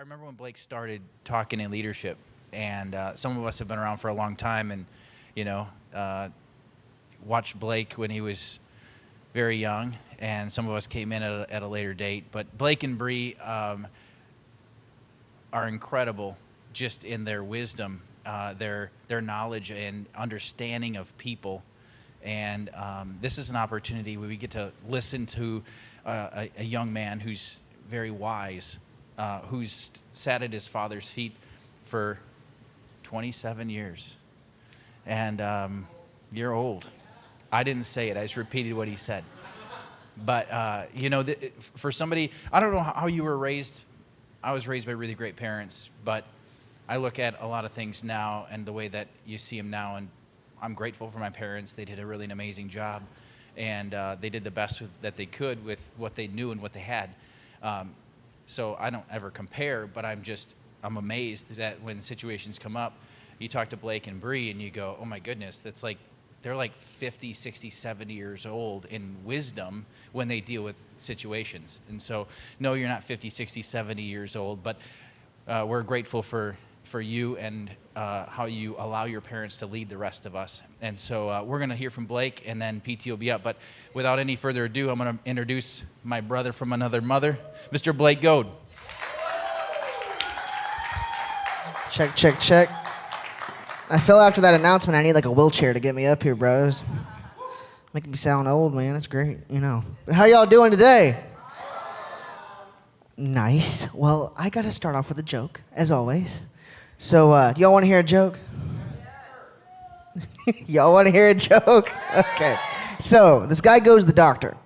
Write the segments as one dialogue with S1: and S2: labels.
S1: remember when Blake started talking in leadership, and some of us have been around for a long time, and watched Blake when he was very young, and some of us came in at a later date. But Blake and Bree are incredible, just in their wisdom, their knowledge and understanding of people. And this is an opportunity where we get to listen to a young man who's very wise, who's sat at his father's feet for 27 years. And you're old. I didn't say it. I just repeated what he said. But, for somebody, I don't know how you were raised. I was raised by really great parents, but I look at a lot of things now and the way that you see them now, and I'm grateful for my parents. They did a really amazing job, and they did the best that they could with what they knew and what they had. So I don't ever compare, but I'm amazed that when situations come up, you talk to Blake and Bree and you go, oh my goodness, that's like, they're like 50, 60, 70 years old in wisdom when they deal with situations. And so, no, you're not 50, 60, 70 years old, but we're grateful for you and how you allow your parents to lead the rest of us. And so we're going to hear from Blake, and then PT will be up. But without any further ado, I'm going to introduce my brother from another mother, Mr. Blake Goad.
S2: Check, check, check. I feel after that announcement I need like a wheelchair to get me up here, bros. Making me sound old, man. That's great, How y'all doing today? Nice. Well, I got to start off with a joke, as always. So, do y'all want to hear a joke? Y'all want to hear a joke? Okay. So, this guy goes to the doctor,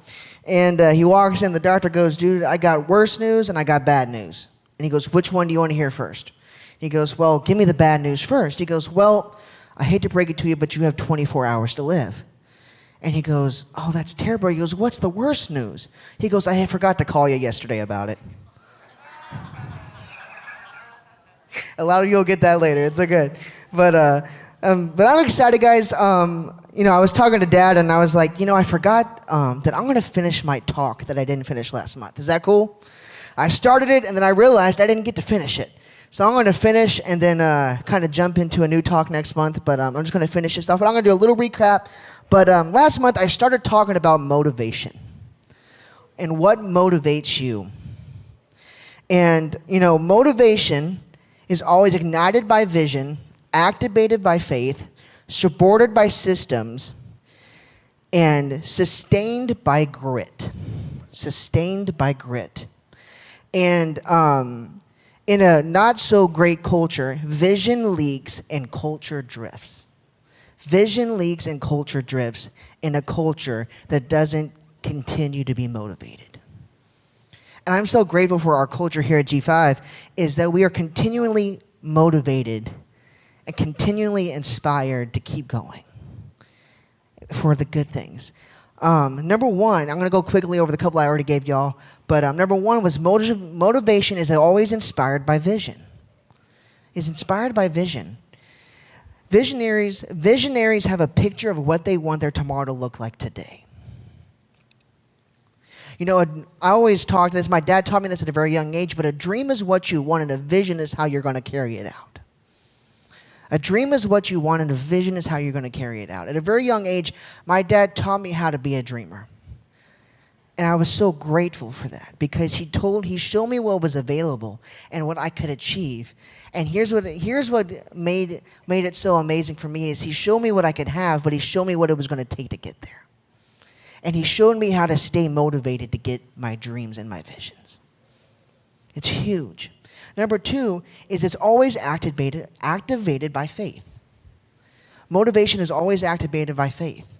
S2: and he walks in. The doctor goes, dude, I got worse news and I got bad news. And he goes, which one do you want to hear first? He goes, well, give me the bad news first. He goes, well, I hate to break it to you, but you have 24 hours to live. And he goes, oh, that's terrible. He goes, what's the worst news? He goes, I had forgot to call you yesterday about it. A lot of you will get that later. It's so good. But I'm excited, guys. I was talking to Dad, and I was like, I forgot that I'm going to finish my talk that I didn't finish last month. Is that cool? I started it, and then I realized I didn't get to finish it. So I'm going to finish and then kind of jump into a new talk next month. But I'm just going to finish this stuff. But I'm going to do a little recap. But last month, I started talking about motivation and what motivates you. And, motivation is always ignited by vision, activated by faith, supported by systems, and sustained by grit. Sustained by grit. And in a not-so-great culture, vision leaks and culture drifts. Vision leaks and culture drifts in a culture that doesn't continue to be motivated. And I'm so grateful for our culture here at G5 is that we are continually motivated and continually inspired to keep going for the good things. Number one, I'm going to go quickly over the couple I already gave y'all, but number one was motivation is always inspired by vision. Is inspired by vision. Visionaries have a picture of what they want their tomorrow to look like today. I always talk this. My dad taught me this at a very young age, but a dream is what you want and a vision is how you're going to carry it out. A dream is what you want and a vision is how you're going to carry it out. At a very young age, my dad taught me how to be a dreamer. And I was so grateful for that because he showed me what was available and what I could achieve. And here's what made it so amazing for me is he showed me what I could have, but he showed me what it was going to take to get there. And he showed me how to stay motivated to get my dreams and my visions. It's huge. Number two is it's always activated by faith. Motivation is always activated by faith.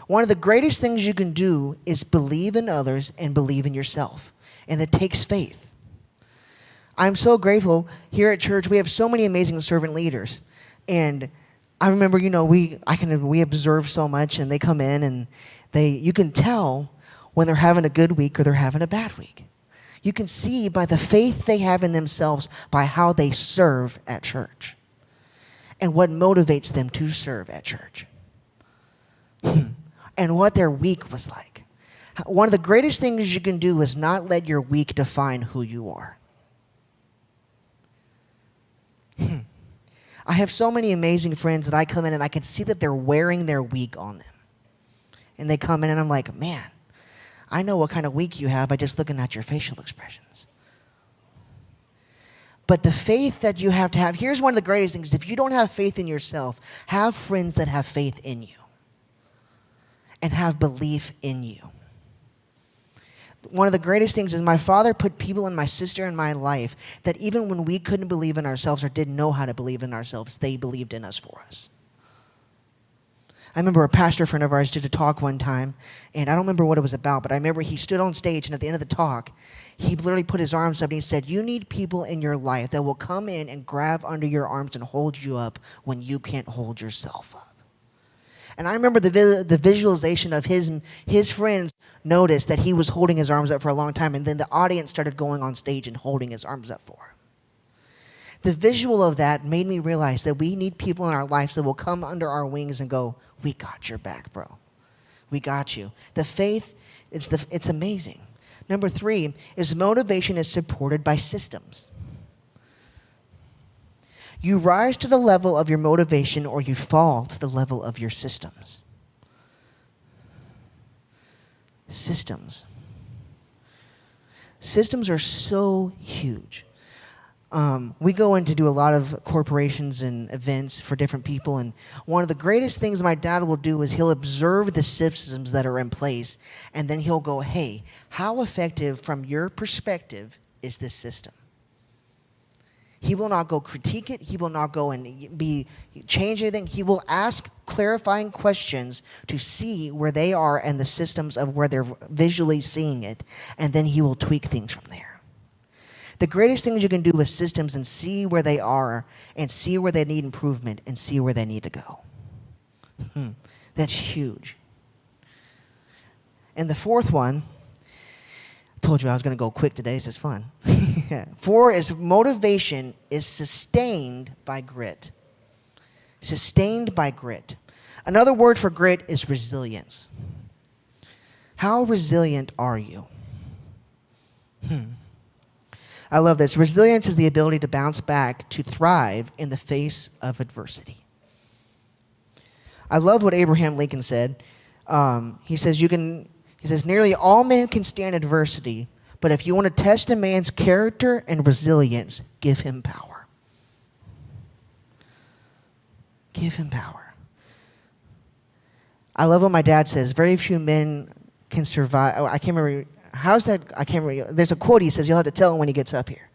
S2: One of the greatest things you can do is believe in others and believe in yourself. And it takes faith. I'm so grateful here at church. We have so many amazing servant leaders. And I remember, we observe so much, and they come in, and you can tell when they're having a good week or they're having a bad week. You can see by the faith they have in themselves by how they serve at church and what motivates them to serve at church and what their week was like. One of the greatest things you can do is not let your week define who you are. I have so many amazing friends that I come in and I can see that they're wearing their week on them. And they come in and I'm like, man, I know what kind of week you have by just looking at your facial expressions. But the faith that you have to have, here's one of the greatest things. If you don't have faith in yourself, have friends that have faith in you and have belief in you. One of the greatest things is my father put people in my sister in my life that even when we couldn't believe in ourselves or didn't know how to believe in ourselves, they believed in us for us. I remember a pastor friend of ours did a talk one time, and I don't remember what it was about, but I remember he stood on stage, and at the end of the talk, he literally put his arms up and he said, you need people in your life that will come in and grab under your arms and hold you up when you can't hold yourself up. And I remember the visualization of his friends noticed that he was holding his arms up for a long time, and then the audience started going on stage and holding his arms up for him. The visual of that made me realize that we need people in our lives that will come under our wings and go, we got your back, bro. We got you. The faith, it's amazing. Number 3 is motivation is supported by systems. You rise to the level of your motivation or you fall to the level of your systems. Systems. Systems are so huge. We go in to do a lot of corporations and events for different people, and one of the greatest things my dad will do is he'll observe the systems that are in place, and then he'll go, hey, how effective from your perspective is this system? He will not go critique it. He will not go and change anything. He will ask clarifying questions to see where they are and the systems of where they're visually seeing it, and then he will tweak things from there. The greatest things you can do with systems and see where they are and see where they need improvement and see where they need to go. That's huge. And the 4th one, I told you I was going to go quick today. This is fun. 4 is motivation is sustained by grit. Sustained by grit. Another word for grit is resilience. How resilient are you? I love this. Resilience is the ability to bounce back, to thrive in the face of adversity. I love what Abraham Lincoln said. He says, nearly all men can stand adversity, but if you want to test a man's character and resilience, give him power. Give him power. I love what my dad says. Very few men can survive. Oh, I can't remember. How's that? I can't remember. There's a quote he says, you'll have to tell him when he gets up here.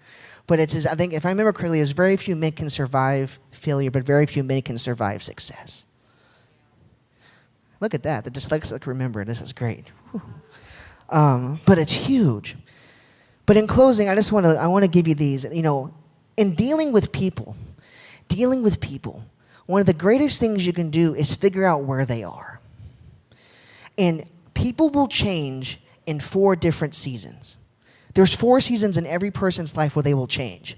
S2: But it says, I think, if I remember correctly, it's very few men can survive failure, but very few men can survive success. Look at that. The dyslexic remember. This is great. But it's huge. But in closing, I want to give you these. In dealing with people, one of the greatest things you can do is figure out where they are. And people will change in 4 different seasons. There's 4 seasons in every person's life where they will change.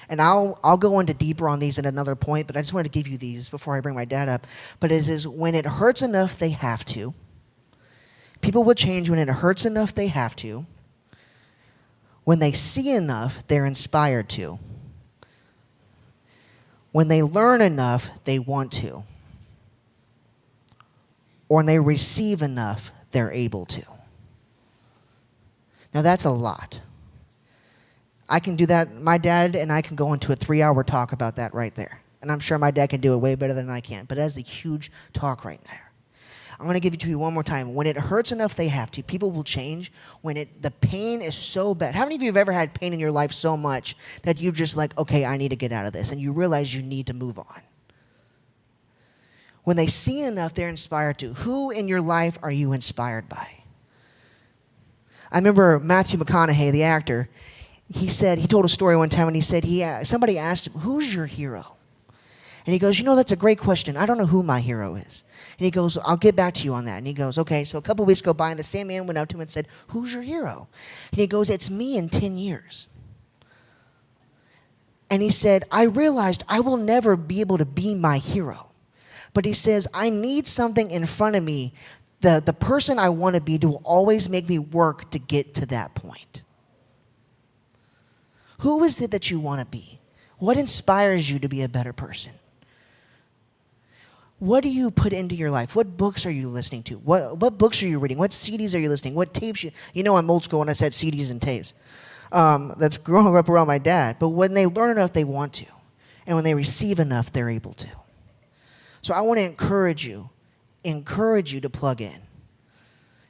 S2: And I'll go into deeper on these at another point, but I just wanted to give you these before I bring my dad up. But it is when it hurts enough, they have to. People will change when it hurts enough, they have to. When they see enough, they're inspired to. When they learn enough, they want to. Or when they receive enough, they're able to. Now that's a lot. I can do that. My dad and I can go into a 3-hour talk about that right there. And I'm sure my dad can do it way better than I can. But that's a huge talk right there. I'm going to give it to you one more time. When it hurts enough, they have to. People will change. When the pain is so bad. How many of you have ever had pain in your life so much that you're just like, okay, I need to get out of this. And you realize you need to move on. When they see enough, they're inspired to. Who in your life are you inspired by? I remember Matthew McConaughey, the actor, he told a story one time, and he said somebody asked him, who's your hero? And he goes, that's a great question. I don't know who my hero is. And he goes, I'll get back to you on that. And he goes, okay. So a couple of weeks go by, and the same man went up to him and said, who's your hero? And he goes, it's me in 10 years. And he said, I realized I will never be able to be my hero. But he says, I need something in front of me. The person I want to be will always make me work to get to that point. Who is it that you want to be? What inspires you to be a better person? What do you put into your life? What books are you listening to? What books are you reading? What CDs are you listening? What tapes you know, I'm old school when I said CDs and tapes. That's growing up around my dad. But when they learn enough, they want to. And when they receive enough, they're able to. So I want to encourage you to plug in.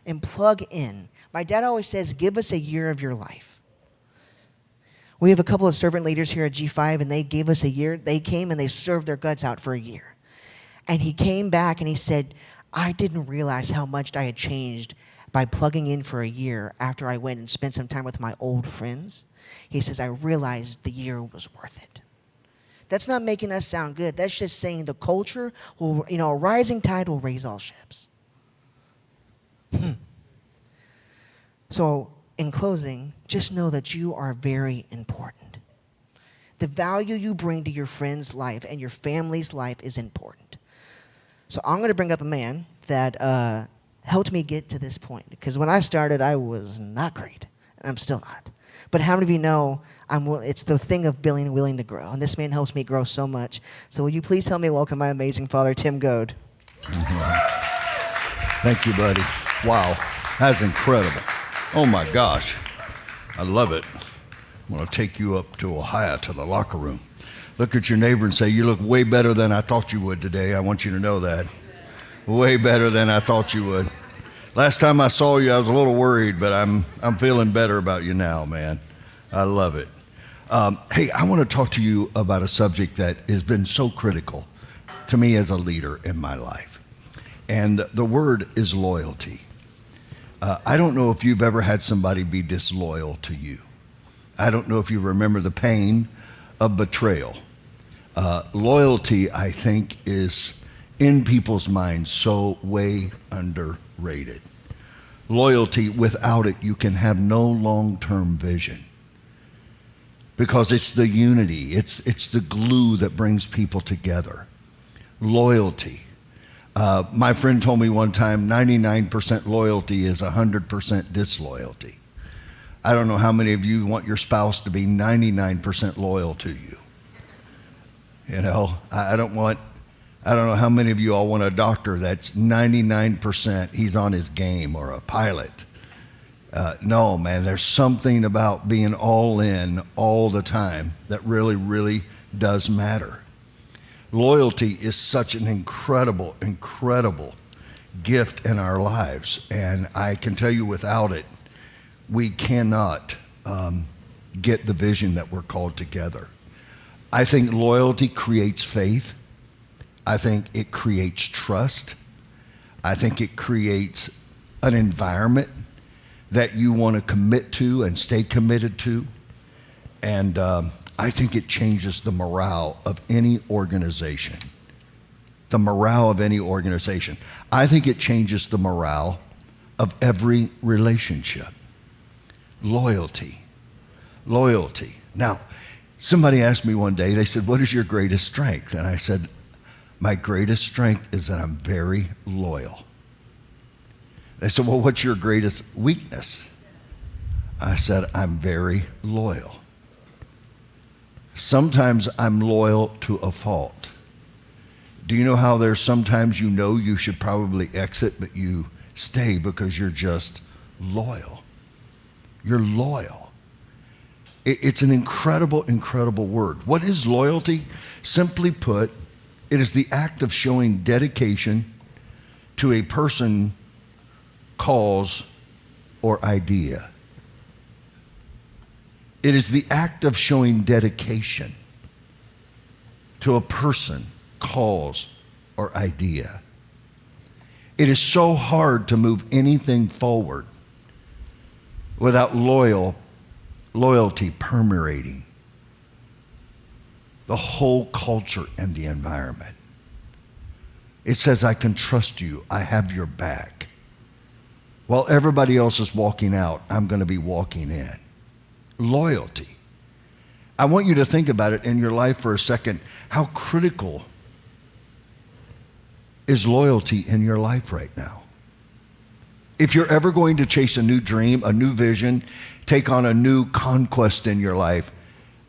S2: And plug in. My dad always says, give us a year of your life. We have a couple of servant leaders here at G5, and they gave us a year. They came and they served their guts out for a year. And he came back and he said, I didn't realize how much I had changed by plugging in for a year after I went and spent some time with my old friends. He says, I realized the year was worth it. That's not making us sound good. That's just saying the culture will, a rising tide will raise all ships. So, in closing, just know that you are very important. The value you bring to your friend's life and your family's life is important. So I'm going to bring up a man that helped me get to this point. Because when I started, I was not great. And I'm still not. But how many of you know it's the thing of being willing to grow? And this man helps me grow so much. So will you please help me welcome my amazing father, Tim Goad.
S3: Thank you, buddy. Wow. That's incredible. Oh, my gosh. I love it. I'm going to take you up to Ohio to the locker room. Look at your neighbor and say, you look way better than I thought you would today. I want you to know that. Way better than I thought you would. Last time I saw you, I was a little worried, but I'm feeling better about you now, man. I love it. Hey, I want to talk to you about a subject that has been so critical to me as a leader in my life. And the word is loyalty. I don't know if you've ever had somebody be disloyal to you. I don't know if you remember the pain of betrayal. Loyalty, I think, is in people's minds so way underrated. Loyalty, without it, you can have no long-term vision. Because it's the unity, it's the glue that brings people together. Loyalty. My friend told me one time, 99% loyalty is 100% disloyalty. I don't know how many of you want your spouse to be 99% loyal to you. I don't know how many of you all want a doctor that's 99% he's on his game, or a pilot. No, man, there's something about being all in all the time that really, really does matter. Loyalty is such an incredible, incredible gift in our lives. And I can tell you, without it, we cannot get the vision that we're called together. I think loyalty creates faith. I think it creates trust. I think it creates an environment that you want to commit to and stay committed to. And I think it changes the morale of any organization. The morale of any organization. I think it changes the morale of every relationship. Loyalty. Loyalty. Now, somebody asked me one day, they said, what is your greatest strength? And I said, my greatest strength is that I'm very loyal. They said, well, what's your greatest weakness? I said, I'm very loyal. Sometimes I'm loyal to a fault. Do you know how there's sometimes you should probably exit, but you stay because you're just loyal? You're loyal. It's an incredible, incredible word. What is loyalty? Simply put, it is the act of showing dedication to a person, cause, or idea. It is the act of showing dedication to a person, cause, or idea. It is so hard to move anything forward without loyalty permeating the whole culture and the environment. It says, I can trust you. I have your back. While everybody else is walking out, I'm going to be walking in. Loyalty. I want you to think about it in your life for a second. How critical is loyalty in your life right now? If you're ever going to chase a new dream, a new vision, take on a new conquest in your life,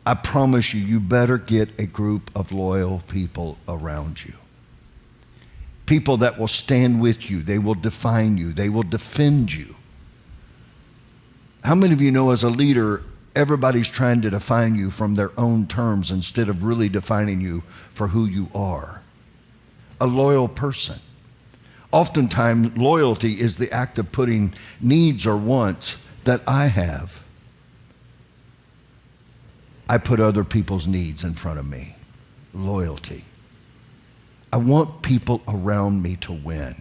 S3: I promise you, you better get a group of loyal people around you. People that will stand with you. They will define you. They will defend you. How many of you know as a leader, everybody's trying to define you from their own terms instead of really defining you for who you are? A loyal person. Oftentimes, loyalty is the act of putting needs or wants that I have. I put other people's needs in front of me. Loyalty. I want people around me to win.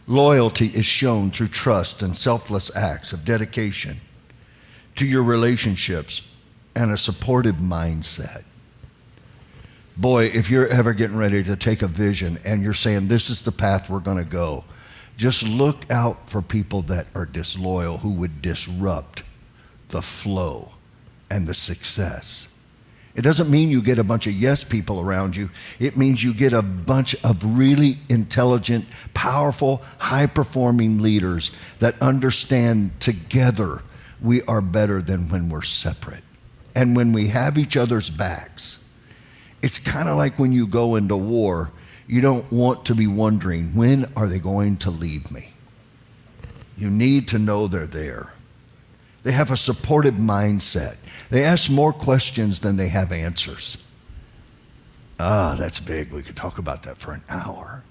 S3: Loyalty is shown through trust and selfless acts of dedication to your relationships and a supportive mindset. Boy, if you're ever getting ready to take a vision and you're saying, this is the path we're going to go, just look out for people that are disloyal, who would disrupt the flow and the success. It doesn't mean you get a bunch of yes people around you. It means you get a bunch of really intelligent, powerful, high-performing leaders that understand together we are better than when we're separate. And when we have each other's backs, it's kind of like when you go into war, you don't want to be wondering, when are they going to leave me? You need to know they're there. They have a supportive mindset. They ask more questions than they have answers. That's big. We could talk about that for an hour.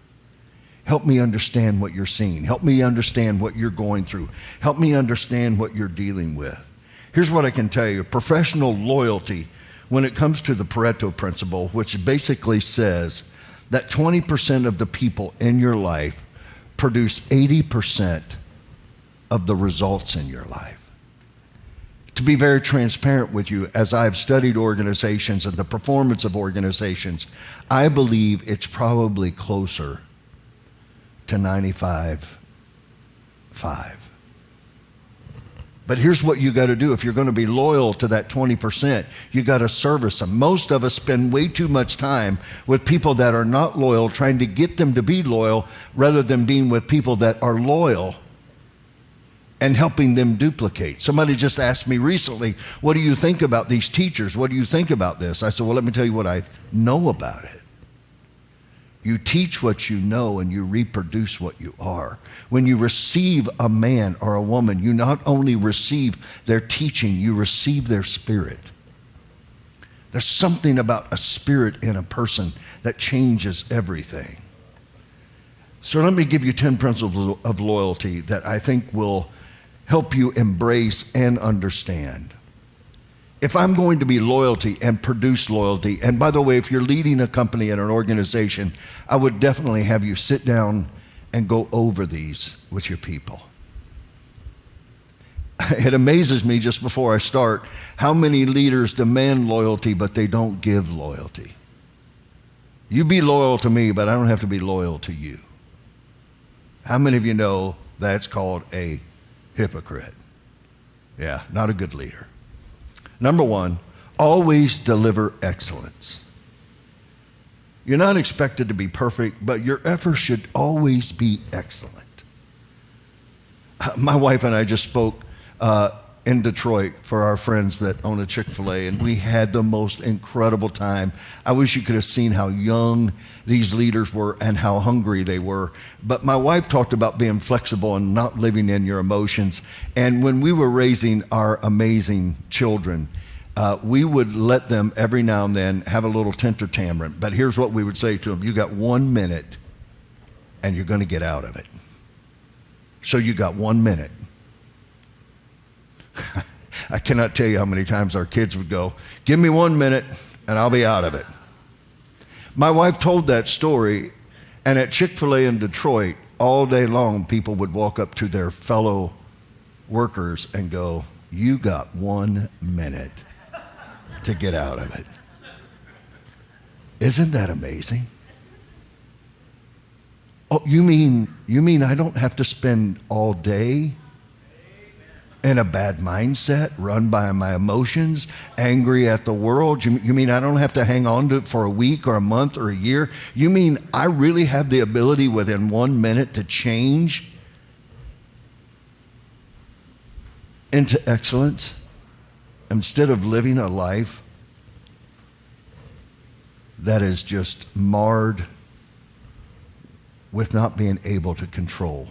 S3: Help me understand what you're seeing. Help me understand what you're going through. Help me understand what you're dealing with. Here's what I can tell you. Professional loyalty, when it comes to the Pareto principle, which basically says that 20% of the people in your life produce 80% of the results in your life. To be very transparent with you, as I've studied organizations and the performance of organizations, I believe it's probably closer to 95-5. But here's what you got to do. If you're going to be loyal to that 20%, you got to service them. Most of us spend way too much time with people that are not loyal, trying to get them to be loyal, rather than being with people that are loyal and helping them duplicate. Somebody just asked me recently, what do you think about these teachers? What do you think about this? I said, well, let me tell you what I know about it. You teach what you know and you reproduce what you are. When you receive a man or a woman, you not only receive their teaching, you receive their spirit. There's something about a spirit in a person that changes everything. So let me give you 10 principles of loyalty that I think will help you embrace and understand. If I'm going to be loyalty and produce loyalty, and by the way, if you're leading a company and an organization, I would definitely have you sit down and go over these with your people. It amazes me just before I start how many leaders demand loyalty, but they don't give loyalty. You be loyal to me, but I don't have to be loyal to you. How many of you know that's called a hypocrite? Yeah, not a good leader. Number one, always deliver excellence. You're not expected to be perfect, but your efforts should always be excellent. My wife and I just spoke in Detroit for our friends that own a Chick-fil-A, and we had the most incredible time. I wish you could have seen how young these leaders were and how hungry they were. But my wife talked about being flexible and not living in your emotions. And when we were raising our amazing children, we would let them every now and then have a little temper. But here's what we would say to them. You got 1 minute and you're going to get out of it. So you got 1 minute. I cannot tell you how many times our kids would go, give me 1 minute and I'll be out of it. My wife told that story, and at Chick-fil-A in Detroit, all day long, people would walk up to their fellow workers and go, you got 1 minute to get out of it. Isn't that amazing? Oh, you mean I don't have to spend all day in a bad mindset, run by my emotions, angry at the world? You mean I don't have to hang on to it for a week or a month or a year? You mean I really have the ability within 1 minute to change into excellence? instead of living a life that is just marred with not being able to control.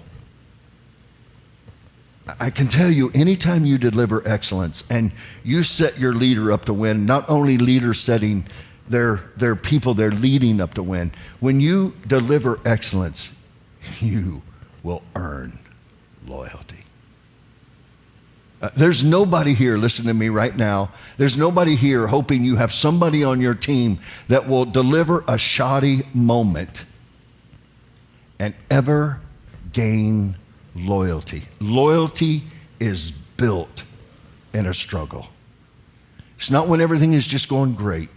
S3: I can tell you, anytime you deliver excellence and you set your leader up to win, not only leaders setting their people they're leading up to win, when you deliver excellence, you will earn loyalty. There's nobody here, listen to me right now, there's nobody here hoping you have somebody on your team that will deliver a shoddy moment and ever gain loyalty. Loyalty is built in a struggle. It's not when everything is just going great.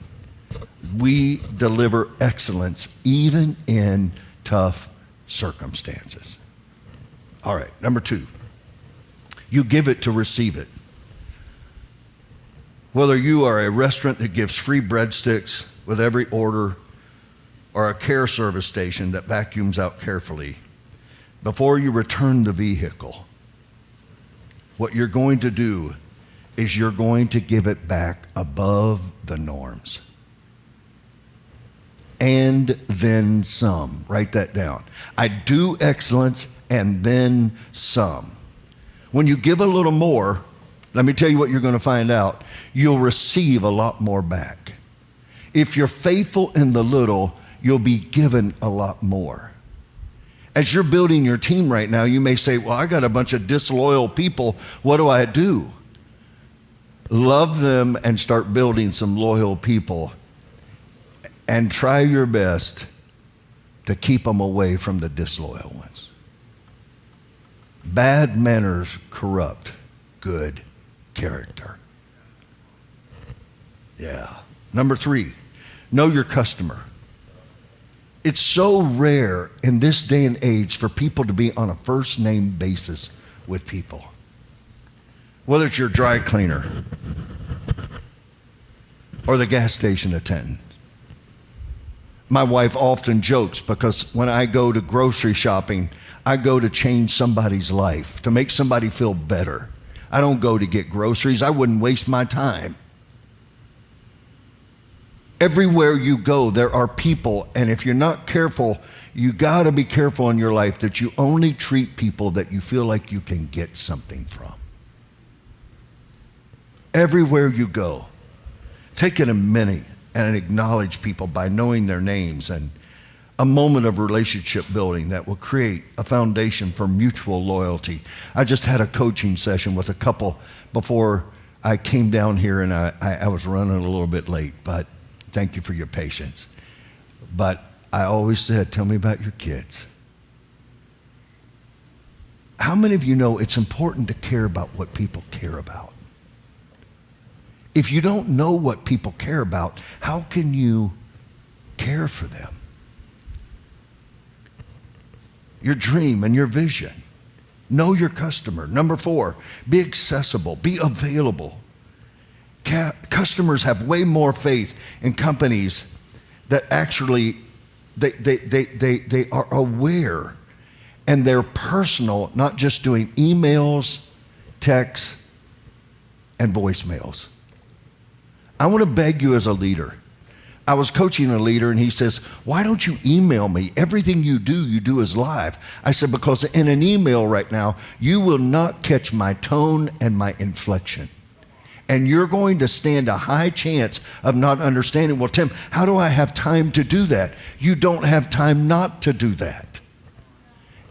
S3: We deliver excellence even in tough circumstances. All right, number 2. You give it to receive it. Whether you are a restaurant that gives free breadsticks with every order or a care service station that vacuums out carefully, before you return the vehicle, what you're going to do is you're going to give it back above the norms. And then some. Write that down. I do excellence and then some. When you give a little more, let me tell you what you're going to find out. You'll receive a lot more back. If you're faithful in the little, you'll be given a lot more. As you're building your team right now, you may say, well, I got a bunch of disloyal people. What do I do? Love them and start building some loyal people. And try your best to keep them away from the disloyal ones. Bad manners corrupt good character. Yeah. Number 3, know your customer. It's so rare in this day and age for people to be on a first name basis with people. Whether it's your dry cleaner or the gas station attendant. My wife often jokes because when I go to grocery shopping, I go to change somebody's life, to make somebody feel better. I don't go to get groceries. I wouldn't waste my time. Everywhere you go, there are people, and if you're not careful, you got to be careful in your life that you only treat people that you feel like you can get something from. Everywhere you go, take it a minute and acknowledge people by knowing their names, and a moment of relationship building that will create a foundation for mutual loyalty. I just had a coaching session with a couple before I came down here, and I was running a little bit late, but thank you for your patience. But I always said, tell me about your kids. How many of you know it's important to care about what people care about? If you don't know what people care about, how can you care for them? Your dream and your vision. Know your customer. Number 4, be accessible, be available. Customers have way more faith in companies that actually they are aware and they're personal, not just doing emails, texts, and voicemails. I want to beg you as a leader. I was coaching a leader and he says, why don't you email me? Everything you do is live. I said, because in an email right now, you will not catch my tone and my inflection. And you're going to stand a high chance of not understanding. Well, Tim, how do I have time to do that? You don't have time not to do that.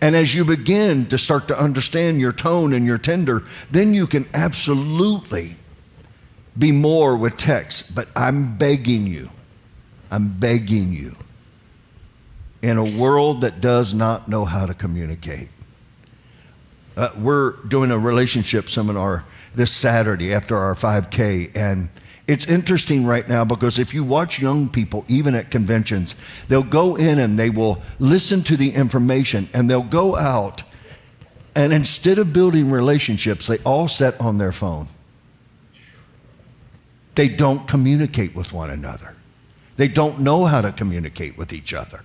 S3: And as you begin to start to understand your tone and your tender, then you can absolutely be more with text. But I'm begging you, in a world that does not know how to communicate. We're doing a relationship seminar this Saturday after our 5K, and it's interesting right now because if you watch young people, even at conventions, they'll go in and they will listen to the information and they'll go out, and instead of building relationships, they all sit on their phone. They don't communicate with one another. They don't know how to communicate with each other.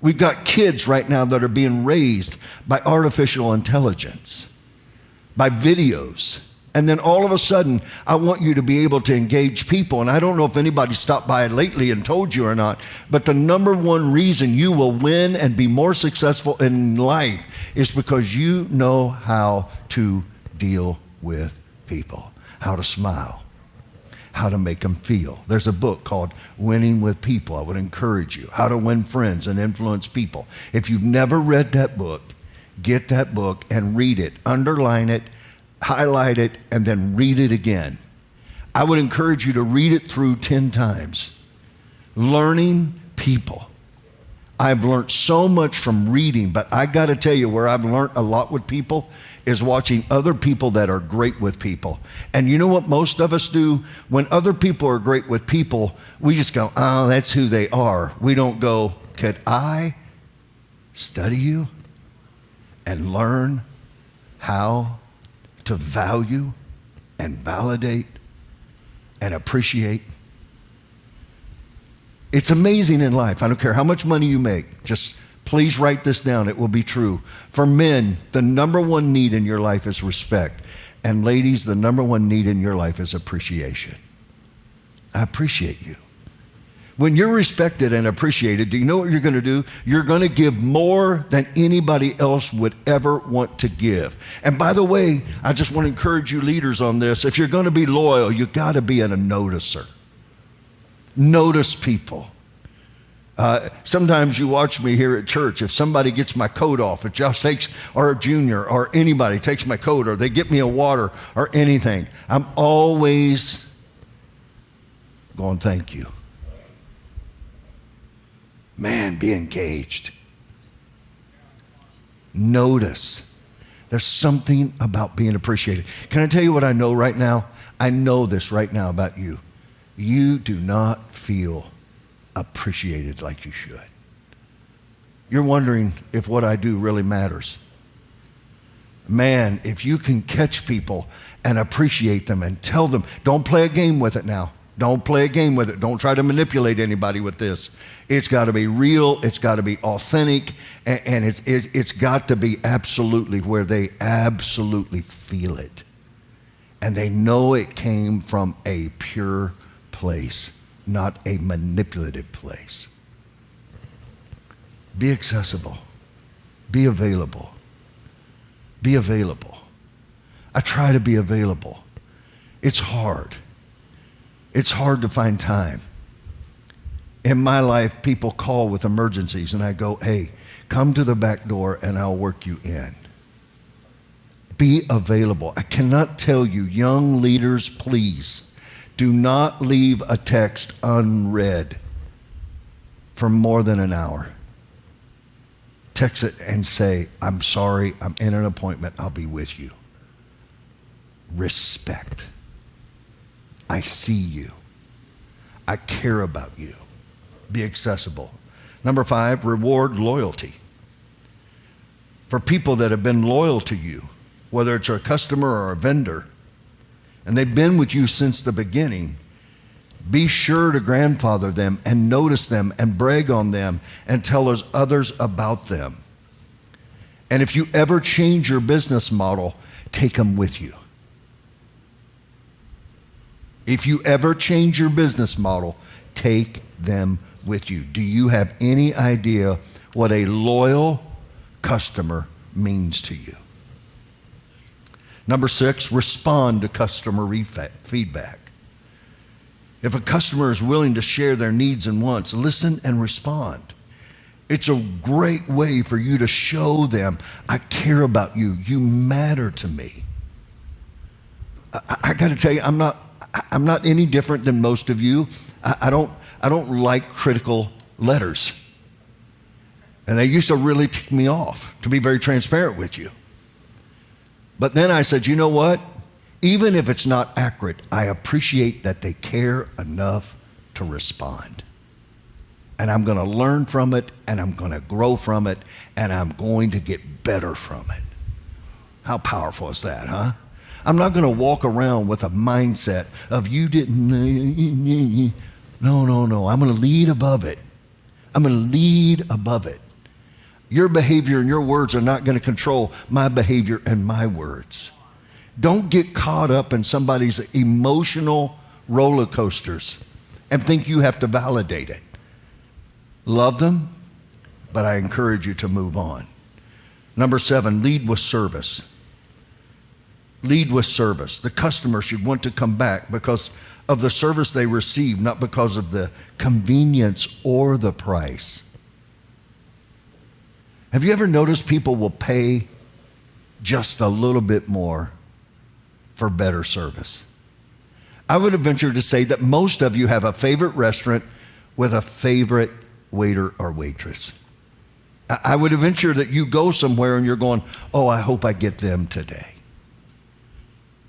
S3: We've got kids right now that are being raised by artificial intelligence, by videos, And then all of a sudden, I want you to be able to engage people. And I don't know if anybody stopped by lately and told you or not, but the number one reason you will win and be more successful in life is because you know how to deal with people, how to smile, how to make them feel. There's a book called Winning with People. I would encourage you, How to Win Friends and Influence People. If you've never read that book, get that book and read it, underline it, highlight it, and then read it again. I would encourage you to read it through 10 times. Learning people. I've learned so much from reading, but I got to tell you where I've learned a lot with people is watching other people that are great with people. And you know what most of us do? When other people are great with people, we just go, oh, that's who they are. We don't go, could I study you and learn how to value and validate and appreciate? It's amazing in life. I don't care how much money you make. Just please write this down. It will be true. For men, the number one need in your life is respect. And ladies, the number one need in your life is appreciation. I appreciate you. When you're respected and appreciated, do you know what you're going to do? You're going to give more than anybody else would ever want to give. And by the way, I just want to encourage you leaders on this. If you're going to be loyal, you got to be a noticer. Notice people. Sometimes you watch me here at church. If somebody gets my coat off, if Josh takes, or a junior, or anybody takes my coat, or they get me a water, or anything, I'm always going, thank you. Man, be engaged. Notice. There's something about being appreciated. Can I tell you what I know right now? I know this right now about you. You do not feel appreciated like you should. You're wondering if what I do really matters. Man, if you can catch people and appreciate them and tell them, don't play a game with it now. Don't play a game with it. Don't try to manipulate anybody with this. It's got to be real. It's got to be authentic. And it's got to be absolutely where they absolutely feel it. And they know it came from a pure place, not a manipulative place. Be accessible. Be available. Be available. I try to be available. It's hard. It's hard to find time. In my life, people call with emergencies, and I go, hey, come to the back door and I'll work you in. Be available. I cannot tell you, young leaders, please, do not leave a text unread for more than an hour. Text it and say, I'm sorry, I'm in an appointment, I'll be with you. Respect. I see you. I care about you. Be accessible. Number 5, reward loyalty. For people that have been loyal to you, whether it's a customer or a vendor, and they've been with you since the beginning, be sure to grandfather them and notice them and brag on them and tell others about them. And if you ever change your business model, take them with you. If you ever change your business model, take them with you. Do you have any idea what a loyal customer means to you? Number 6, respond to customer feedback. If a customer is willing to share their needs and wants, listen and respond. It's a great way for you to show them, I care about you. You matter to me. I got to tell you, I'm not any different than most of you. I don't like critical letters. And they used to really tick me off, to be very transparent with you. But then I said, you know what? Even if it's not accurate, I appreciate that they care enough to respond. And I'm going to learn from it, and I'm going to grow from it, and I'm going to get better from it. How powerful is that, huh? I'm not going to walk around with a mindset of you didn't. No. I'm going to lead above it. I'm going to lead above it. Your behavior and your words are not going to control my behavior and my words. Don't get caught up in somebody's emotional roller coasters and think you have to validate it. Love them, but I encourage you to move on. Number 7, lead with service. Lead with service. The customer should want to come back because of the service they receive, not because of the convenience or the price. Have you ever noticed people will pay just a little bit more for better service? I would venture to say that most of you have a favorite restaurant with a favorite waiter or waitress. I would venture that you go somewhere and you're going, oh, I hope I get them today.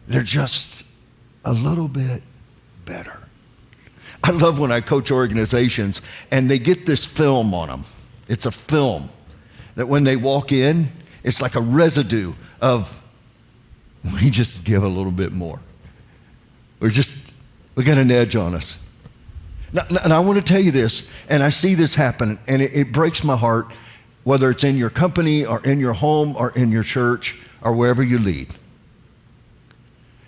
S3: They're just a little bit better. I love when I coach organizations and they get this film on them. It's a film that when they walk in, it's like a residue of, we just give a little bit more. We got an edge on us. Now, and I want to tell you this, and I see this happen, and it breaks my heart, whether it's in your company or in your home or in your church or wherever you lead.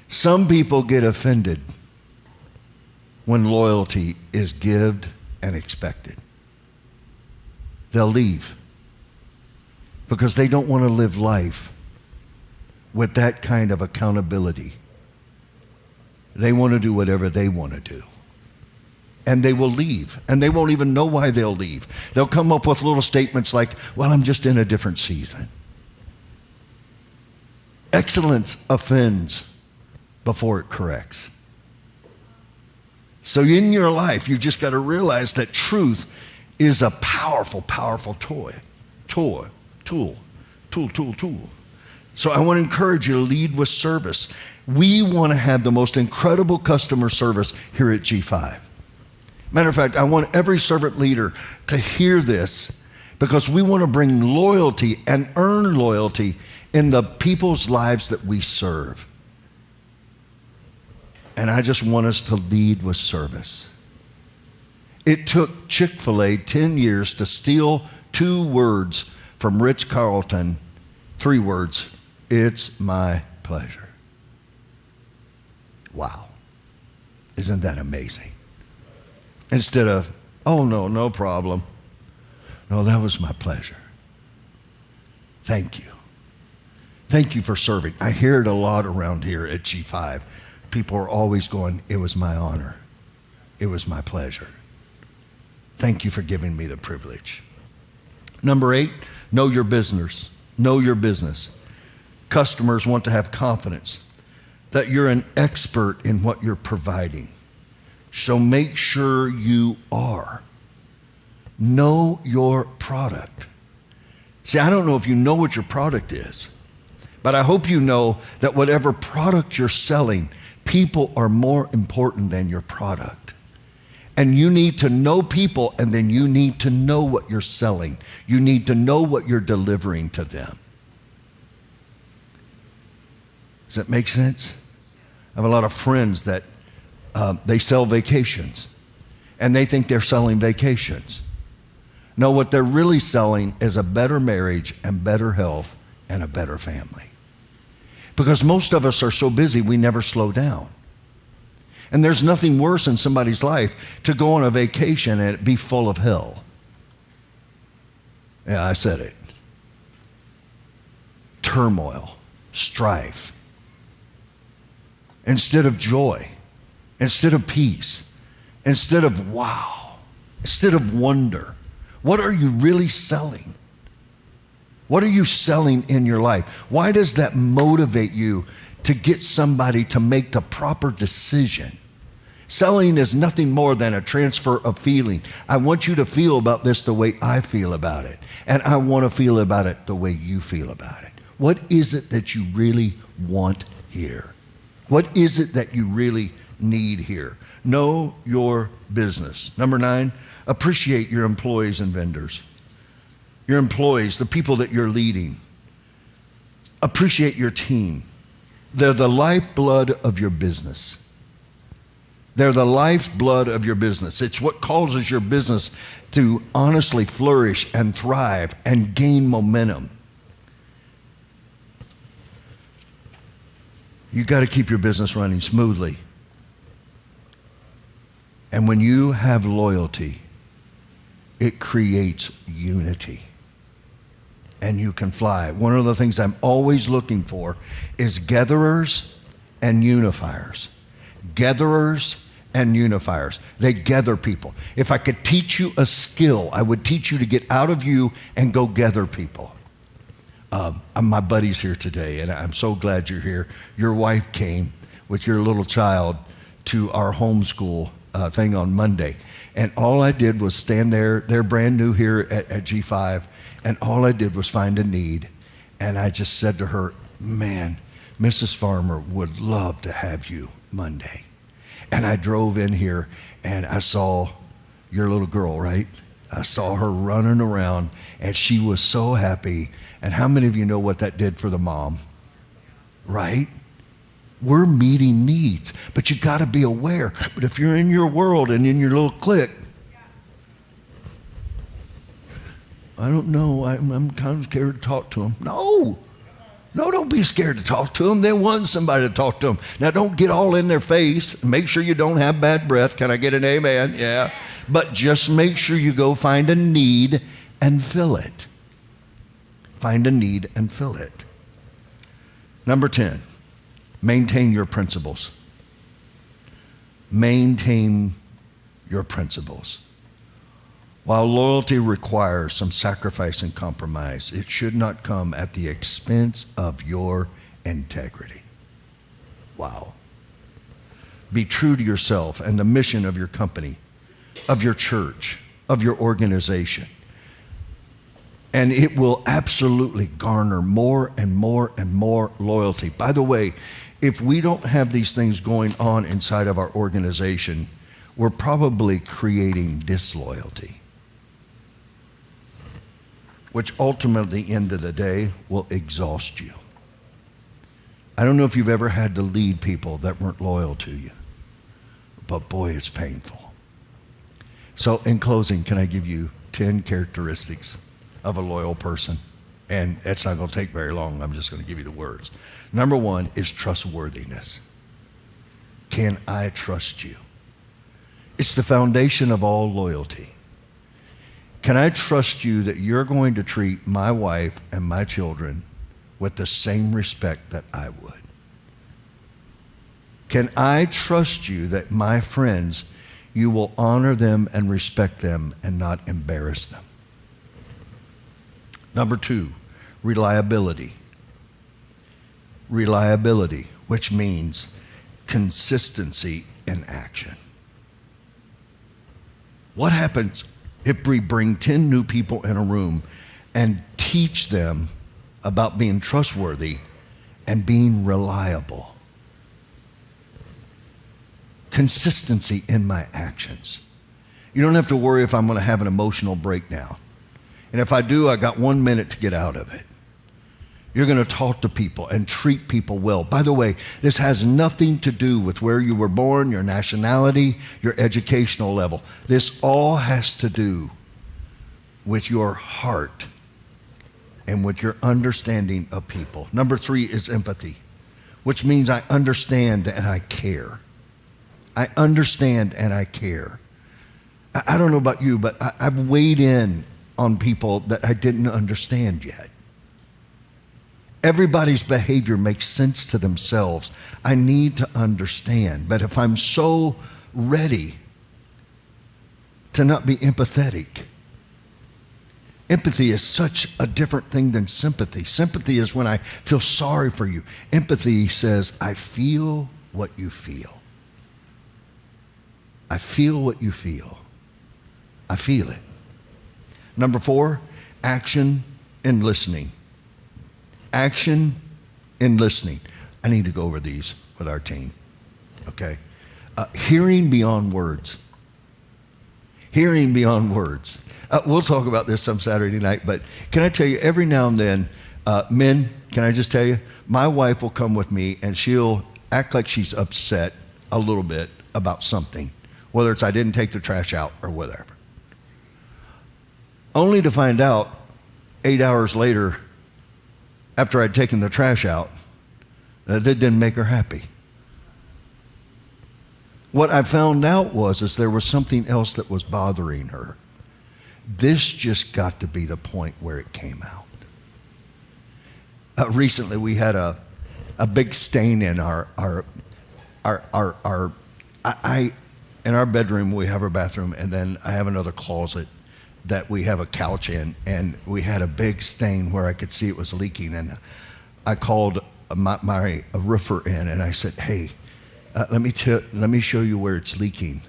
S3: Some people get offended when loyalty is given and expected. They'll leave because they don't want to live life with that kind of accountability. They want to do whatever they want to do. And they will leave, and they won't even know why they'll leave. They'll come up with little statements like, well, I'm just in a different season. Excellence offends before it corrects. So in your life, you've just got to realize that truth is a powerful, powerful tool. So I want to encourage you to lead with service. We want to have the most incredible customer service here at G5. Matter of fact, I want every servant leader to hear this because we want to bring loyalty and earn loyalty in the people's lives that we serve. And I just want us to lead with service. It took Chick-fil-A 10 years to steal 2 words from Ritz Carlton, 3 words, it's my pleasure. Wow. Isn't that amazing? Instead of, oh, no problem. No, that was my pleasure. Thank you. Thank you for serving. I hear it a lot around here at G5. People are always going, it was my honor. It was my pleasure. Thank you for giving me the privilege. Number 8, know your business. Know your business. Customers want to have confidence that you're an expert in what you're providing. So make sure you are. Know your product. See, I don't know if you know what your product is, but I hope you know that whatever product you're selling, people are more important than your product. And you need to know people, and then you need to know what you're selling. You need to know what you're delivering to them. Does that make sense? I have a lot of friends that they sell vacations, and they think they're selling vacations. No, what they're really selling is a better marriage and better health and a better family. Because most of us are so busy, we never slow down. And there's nothing worse in somebody's life to go on a vacation and it be full of hell. Yeah, I said it. Turmoil, strife. Instead of joy, instead of peace, instead of wow, instead of wonder. What are you really selling? What are you selling in your life? Why does that motivate you to get somebody to make the proper decision? Selling is nothing more than a transfer of feeling. I want you to feel about this the way I feel about it. And I want to feel about it the way you feel about it. What is it that you really want here? What is it that you really need here? Know your business. Number 9, appreciate your employees and vendors. Your employees, the people that you're leading. Appreciate your team. They're the lifeblood of your business. They're the lifeblood of your business. It's what causes your business to honestly flourish and thrive and gain momentum. You got to keep your business running smoothly. And when you have loyalty, it creates unity. And you can fly. One of the things I'm always looking for is gatherers and unifiers. Gatherers and unifiers. They gather people. If I could teach you a skill, I would teach you to get out of you and go gather people. My buddy's here today, and I'm so glad you're here. Your wife came with your little child to our homeschool thing on Monday. And all I did was stand there. They're brand new here at G5. And all I did was find a need. And I just said to her, man, Mrs. Farmer would love to have you Monday. And I drove in here and I saw your little girl, right? I saw her running around and she was so happy. And how many of you know what that did for the mom? Right? We're meeting needs, but you got to be aware. But if you're in your world and in your little clique, I don't know, I'm kind of scared to talk to them. No, don't be scared to talk to them. They want somebody to talk to them. Now, don't get all in their face. Make sure you don't have bad breath. Can I get an amen? Yeah. But just make sure you go find a need and fill it. Find a need and fill it. Number 10, maintain your principles. Maintain your principles. While loyalty requires some sacrifice and compromise, it should not come at the expense of your integrity. Wow. Be true to yourself and the mission of your company, of your church, of your organization. And it will absolutely garner more and more and more loyalty. By the way, if we don't have these things going on inside of our organization, we're probably creating disloyalty, which ultimately, at the end of the day, will exhaust you. I don't know if you've ever had to lead people that weren't loyal to you, but boy, it's painful. So in closing, can I give you 10 characteristics of a loyal person? And that's not going to take very long. I'm just going to give you the words. Number 1 is trustworthiness. Can I trust you? It's the foundation of all loyalty. Can I trust you that you're going to treat my wife and my children with the same respect that I would? Can I trust you that my friends, you will honor them and respect them and not embarrass them? Number 2, reliability. Reliability, which means consistency in action. What happens if we bring 10 new people in a room and teach them about being trustworthy and being reliable? Consistency in my actions. You don't have to worry if I'm going to have an emotional breakdown. And if I do, I got 1 minute to get out of it. You're going to talk to people and treat people well. By the way, this has nothing to do with where you were born, your nationality, your educational level. This all has to do with your heart and with your understanding of people. Number 3 is empathy, which means I understand and I care. I understand and I care. I don't know about you, but I've weighed in on people that I didn't understand yet. Everybody's behavior makes sense to themselves. I need to understand. But if I'm so ready to not be empathetic, empathy is such a different thing than sympathy. Sympathy is when I feel sorry for you. Empathy says, I feel what you feel. I feel what you feel. I feel it. Number 4, action and listening. Action and listening. I need to go over these with our team. Okay? Hearing beyond words. Hearing beyond words. We'll talk about this some Saturday night, but can I tell you, every now and then, men, can I just tell you, my wife will come with me and she'll act like she's upset a little bit about something, whether it's I didn't take the trash out or whatever. Only to find out 8 hours later, after I'd taken the trash out, That didn't make her happy. What I found out is there was something else that was bothering her. This just got to be the point where it came out. Recently, we had a big stain in our in our bedroom. We have our bathroom, and then I have another closet that we have a couch in, and we had a big stain where I could see it was leaking, and I called my roofer in, and I said, "Hey, let me show you where it's leaking."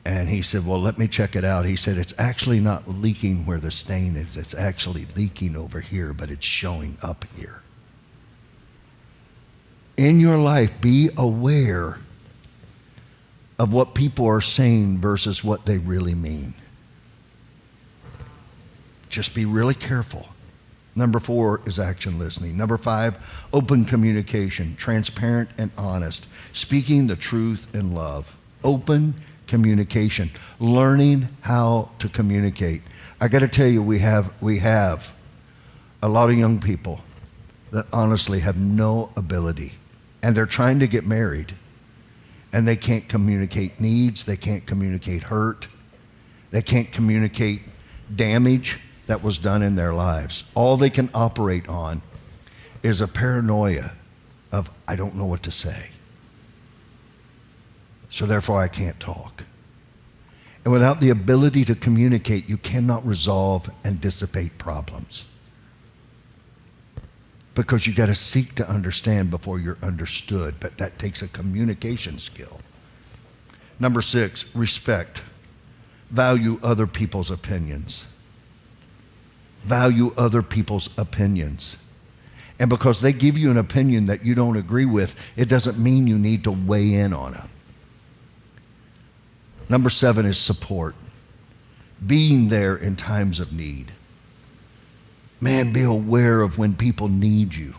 S3: And he said, "Well, let me check it out." He said, "It's actually not leaking where the stain is. It's actually leaking over here, but it's showing up here." In your life, be aware of what people are saying versus what they really mean. Just be really careful. Number 4 is action listening. Number 5, open communication, transparent and honest, speaking the truth in love. Open communication, learning how to communicate. I got to tell you, we have a lot of young people that honestly have no ability, and they're trying to get married, and they can't communicate needs, they can't communicate hurt, they can't communicate damage that was done in their lives. All they can operate on is a paranoia of, I don't know what to say, so therefore I can't talk. And without the ability to communicate, you cannot resolve and dissipate problems. Because you got to seek to understand before you're understood, but that takes a communication skill. Number 6, respect. Value other people's opinions. Value other people's opinions. And because they give you an opinion that you don't agree with, it doesn't mean you need to weigh in on it. Number 7 is support. Being there in times of need. Man, be aware of when people need you.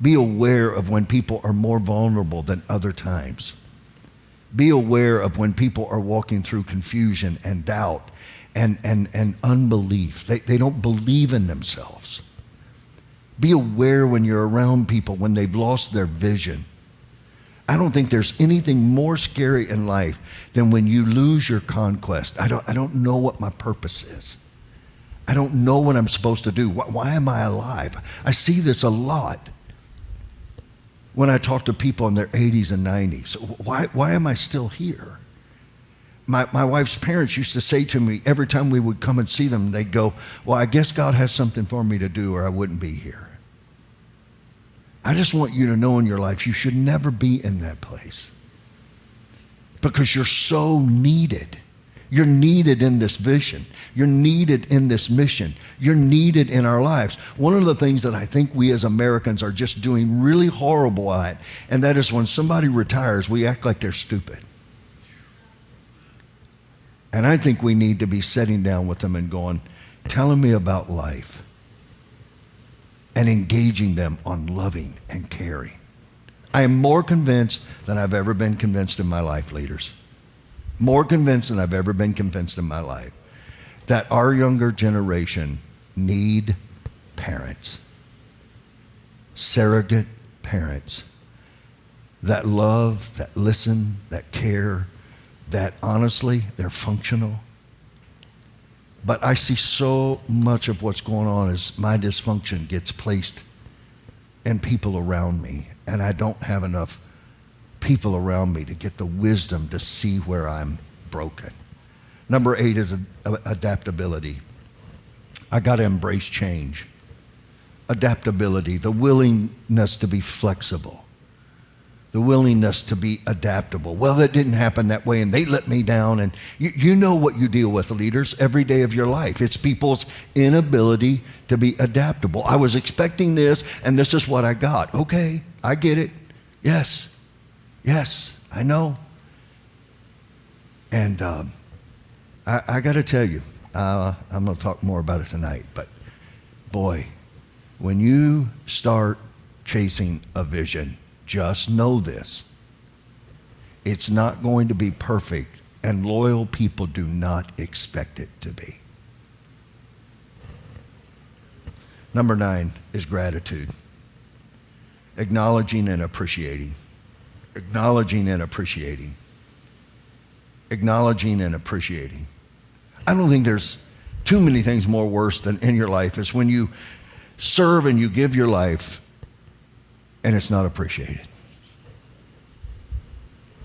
S3: Be aware of when people are more vulnerable than other times. Be aware of when people are walking through confusion and doubt and unbelief. They don't believe in themselves. Be aware when you're around people when they've lost their vision. I don't think there's anything more scary in life than when you lose your conquest. I don't know what my purpose is. I don't know what I'm supposed to do. Why am I alive? I see this a lot when I talk to people in their 80s and 90s. Why am I still here? My wife's parents used to say to me every time we would come and see them, they'd go, "Well, I guess God has something for me to do or I wouldn't be here." I just want you to know in your life you should never be in that place because you're so needed. You're needed in this vision. You're needed in this mission. You're needed in our lives. One of the things that I think we as Americans are just doing really horrible at, and that is when somebody retires, we act like they're stupid. And I think we need to be sitting down with them and going, telling me about life and engaging them on loving and caring. I am more convinced than I've ever been convinced in my life, leaders. More convinced than I've ever been convinced in my life that our younger generation need parents, surrogate parents that love, that listen, that care, that honestly, they're functional. But I see so much of what's going on as my dysfunction gets placed in people around me, and I don't have enough people around me to get the wisdom to see where I'm broken. Number 8 is adaptability. I got to embrace change. Adaptability, the willingness to be flexible, the willingness to be adaptable. Well, that didn't happen that way, and they let me down. And you know what you deal with, leaders, every day of your life. It's people's inability to be adaptable. I was expecting this, and this is what I got. Okay, I get it. Yes, I know. And I got to tell you, I'm going to talk more about it tonight, but boy, when you start chasing a vision, just know this. It's not going to be perfect, and loyal people do not expect it to be. Number 9 is gratitude. Acknowledging and appreciating. Acknowledging and appreciating. Acknowledging and appreciating. I don't think there's too many things more worse than in your life is when you serve and you give your life and it's not appreciated.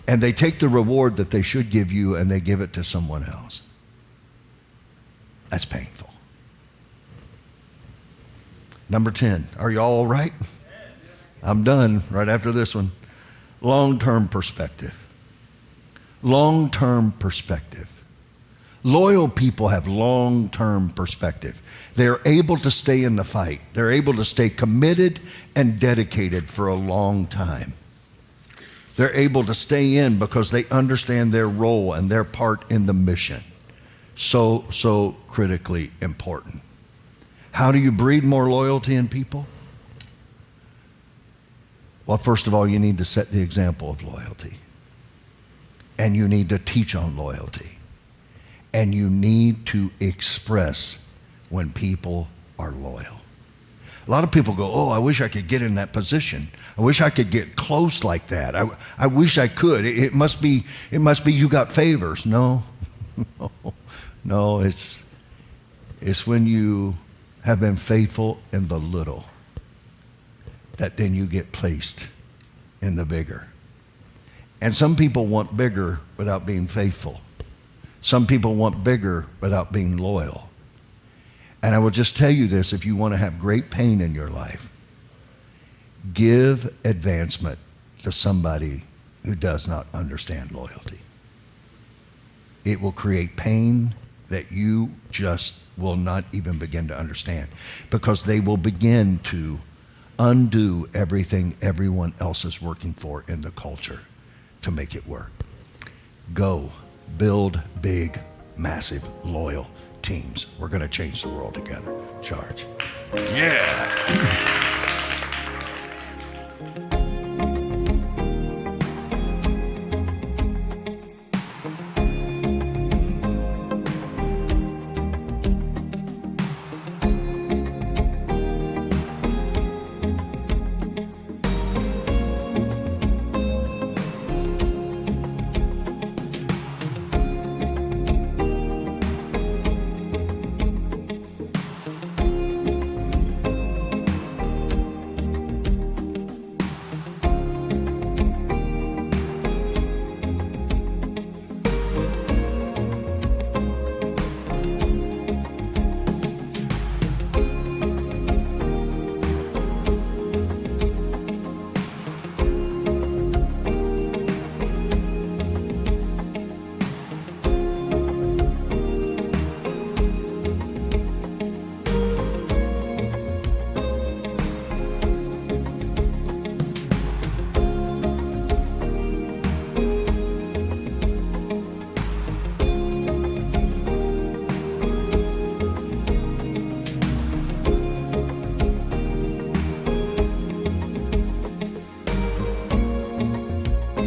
S3: And they take the reward that they should give you and they give it to someone else. That's painful. Number 10. Are you all right? I'm done right after this one. Long-term perspective. Long-term perspective. Loyal people have long-term perspective. They're able to stay in the fight. They're able to stay committed and dedicated for a long time. They're able to stay in because they understand their role and their part in the mission. So critically important. How do you breed more loyalty in people? Well, first of all, you need to set the example of loyalty. And you need to teach on loyalty. And you need to express when people are loyal. A lot of people go, oh, I wish I could get in that position. I wish I could get close like that. I wish I could. It must be you got favors. No, no, it's when you have been faithful in the little that then you get placed in the bigger. And some people want bigger without being faithful. Some people want bigger without being loyal. And I will just tell you this, if you want to have great pain in your life, give advancement to somebody who does not understand loyalty. It will create pain that you just will not even begin to understand because they will begin to undo everything everyone else is working for in the culture to make it work. Go build big, massive, loyal teams. We're going to change the world together. Charge. Yeah.